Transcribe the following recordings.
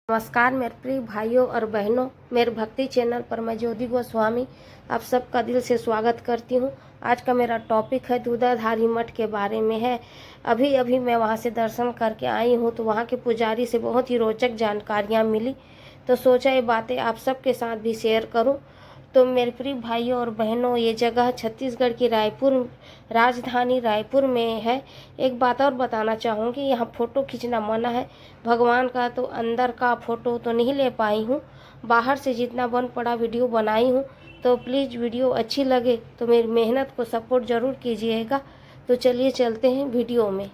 नमस्कार मेरे प्रिय भाइयों और बहनों, मेरे भक्ति चैनल पर मैं ज्योति गोस्वामी आप सबका दिल से स्वागत करती हूँ। आज का मेरा टॉपिक है दूधाधारी मठ के बारे में है। अभी अभी मैं वहाँ से दर्शन करके आई हूँ, तो वहाँ के पुजारी से बहुत ही रोचक जानकारियाँ मिली, तो सोचा ये बातें आप सबके साथ भी शेयर करूँ। तो मेरे प्रिय भाइयों और बहनों, ये जगह छत्तीसगढ़ की राजधानी रायपुर में है। एक बात और बताना चाहूँगी, यहाँ फ़ोटो खींचना मना है। भगवान का तो अंदर का फ़ोटो तो नहीं ले पाई हूँ, बाहर से जितना बन पड़ा वीडियो बनाई हूँ। तो प्लीज़ वीडियो अच्छी लगे तो मेरी मेहनत को सपोर्ट ज़रूर कीजिएगा। तो चलिए चलते हैं वीडियो में।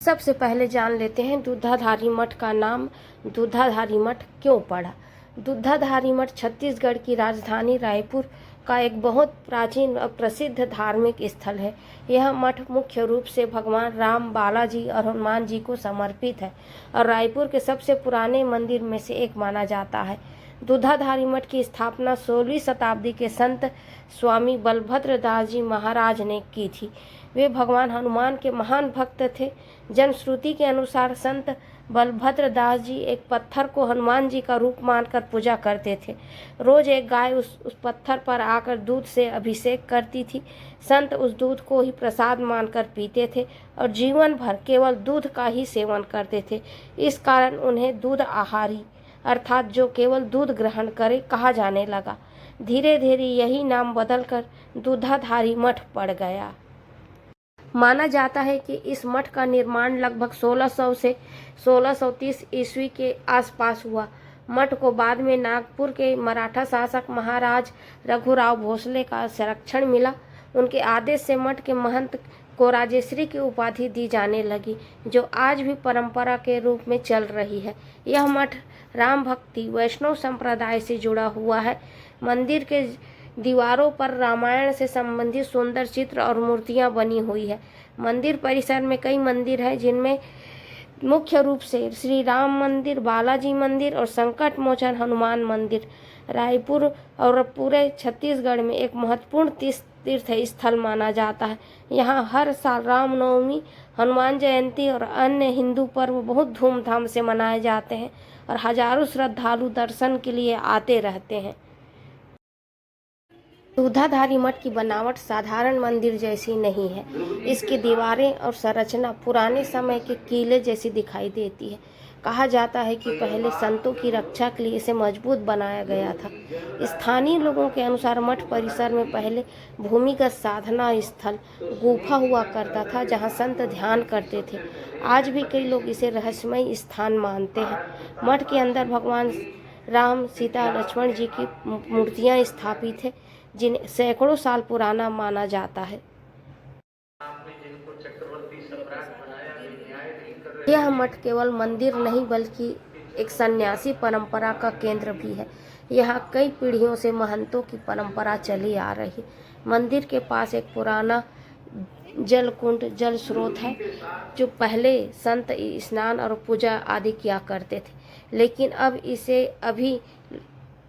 सबसे पहले जान लेते हैं दूधाधारी मठ का नाम दूधाधारी मठ क्यों पड़ा। दूधाधारी मठ छत्तीसगढ़ की राजधानी रायपुर का एक बहुत प्राचीन और प्रसिद्ध धार्मिक स्थल है। यह मठ मुख्य रूप से भगवान राम, बालाजी और हनुमान जी को समर्पित है और रायपुर के सबसे पुराने मंदिर में से एक माना जाता है। दूधाधारी मठ की स्थापना 16वीं शताब्दी के संत स्वामी बलभद्र दास जी महाराज ने की थी। वे भगवान हनुमान के महान भक्त थे। जनश्रुति के अनुसार संत बलभद्र दास जी एक पत्थर को हनुमान जी का रूप मानकर पूजा करते थे। रोज एक गाय उस पत्थर पर आकर दूध से अभिषेक करती थी। संत उस दूध को ही प्रसाद मानकर पीते थे और जीवन भर केवल दूध का ही सेवन करते थे। इस कारण उन्हें दूध आहारी अर्थात जो केवल दूध ग्रहण करे कहा जाने लगा। धीरे धीरे यही नाम बदलकर दूधाधारी मठ पड़ गया। माना जाता है कि इस मठ का निर्माण लगभग 1600 से 1630 ईस्वी के आसपास हुआ। मठ को बाद में नागपुर के मराठा शासक महाराज रघुराव भोसले का संरक्षण मिला। उनके आदेश से मठ के महंत को राजेश्री की उपाधि दी जाने लगी, जो आज भी परंपरा के रूप में चल रही है। यह मठ राम भक्ति वैष्णव संप्रदाय से जुड़ा हुआ है। मंदिर के दीवारों पर रामायण से संबंधित सुंदर चित्र और मूर्तियां बनी हुई है। मंदिर परिसर में कई मंदिर हैं, जिनमें मुख्य रूप से श्री राम मंदिर, बालाजी मंदिर और संकट मोचन हनुमान मंदिर रायपुर और पूरे छत्तीसगढ़ में एक महत्वपूर्ण तीर्थ स्थल माना जाता है। यहाँ हर साल रामनवमी, हनुमान जयंती और अन्य हिंदू पर्व बहुत धूमधाम से मनाए जाते हैं और हजारों श्रद्धालु दर्शन के लिए आते रहते हैं। दूधाधारी मठ की बनावट साधारण मंदिर जैसी नहीं है। इसकी दीवारें और संरचना पुराने समय के किले जैसी दिखाई देती है। कहा जाता है कि पहले संतों की रक्षा के लिए इसे मजबूत बनाया गया था। स्थानीय लोगों के अनुसार मठ परिसर में पहले भूमिगत साधना स्थल गुफा हुआ करता था, जहां संत ध्यान करते थे। आज भी कई लोग इसे रहस्यमय स्थान मानते हैं। मठ के अंदर भगवान राम, सीता, लक्ष्मण जी की मूर्तियां स्थापित है, जिन्हें सैकड़ों साल पुराना माना जाता है। यह मठ केवल मंदिर नहीं बल्कि एक सन्यासी परंपरा का केंद्र भी है। यहाँ कई पीढ़ियों से महंतों की परंपरा चली आ रही। मंदिर के पास एक पुराना जलकुंड जल स्रोत है, जो पहले संत स्नान और पूजा आदि किया करते थे, लेकिन अब इसे अभी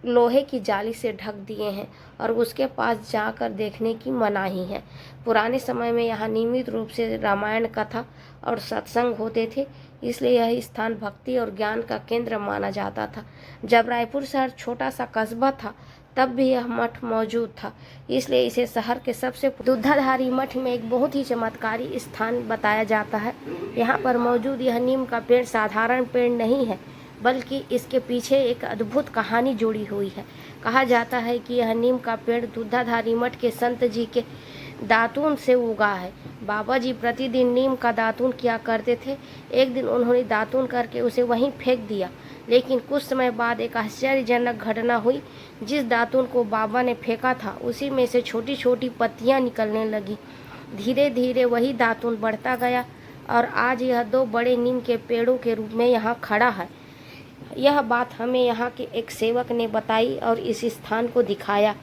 लोहे की जाली से ढक दिए हैं और उसके पास जाकर देखने की मनाही है। पुराने समय में यहाँ नियमित रूप से रामायण कथा और सत्संग होते थे, इसलिए यह स्थान भक्ति और ज्ञान का केंद्र माना जाता था। जब रायपुर शहर छोटा सा कस्बा था, तब भी यह मठ मौजूद था, इसलिए इसे शहर के सबसे दूधाधारी मठ में एक बहुत ही चमत्कारी स्थान बताया जाता है। यहाँ पर मौजूद यह नीम का पेड़ साधारण पेड़ नहीं है, बल्कि इसके पीछे एक अद्भुत कहानी जुड़ी हुई है। कहा जाता है कि यह नीम का पेड़ दूधाधारी मठ के संत जी के दातून से उगा है। बाबा जी प्रतिदिन नीम का दातून किया करते थे। एक दिन उन्होंने दातून करके उसे वहीं फेंक दिया, लेकिन कुछ समय बाद एक आश्चर्यजनक घटना हुई। जिस दातून को बाबा ने फेंका था, उसी में से छोटी छोटी पत्तियां निकलने लगी। धीरे धीरे वही दातून बढ़ता गया और आज यह 2 बड़े नीम के पेड़ों के रूप में यहाँ खड़ा है। यह बात हमें यहाँ के एक सेवक ने बताई और इस स्थान को दिखाया।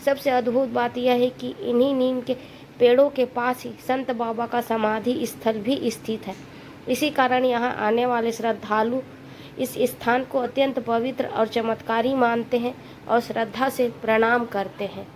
सबसे अद्भुत बात यह है कि इन्हीं नीम के पेड़ों के पास ही संत बाबा का समाधि स्थल भी स्थित है। इसी कारण यहाँ आने वाले श्रद्धालु इस स्थान को अत्यंत पवित्र और चमत्कारी मानते हैं और श्रद्धा से प्रणाम करते हैं।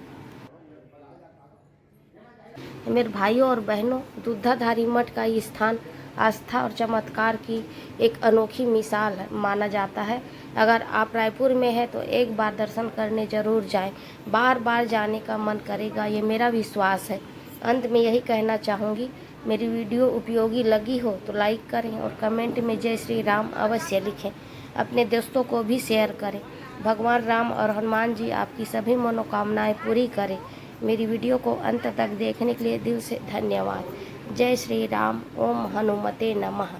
मेरे भाइयों और बहनों, दूधाधारी मठ का ये स्थान आस्था और चमत्कार की एक अनोखी मिसाल माना जाता है। अगर आप रायपुर में हैं तो एक बार दर्शन करने जरूर जाएं, बार बार जाने का मन करेगा, ये मेरा विश्वास है। अंत में यही कहना चाहूँगी, मेरी वीडियो उपयोगी लगी हो तो लाइक करें और कमेंट में जय श्री राम अवश्य लिखें। अपने दोस्तों को भी शेयर करें। भगवान राम और हनुमान जी आपकी सभी मनोकामनाएं पूरी करें। मेरी वीडियो को अंत तक देखने के लिए दिल से धन्यवाद। जय श्री राम। ओम हनुमते नमः।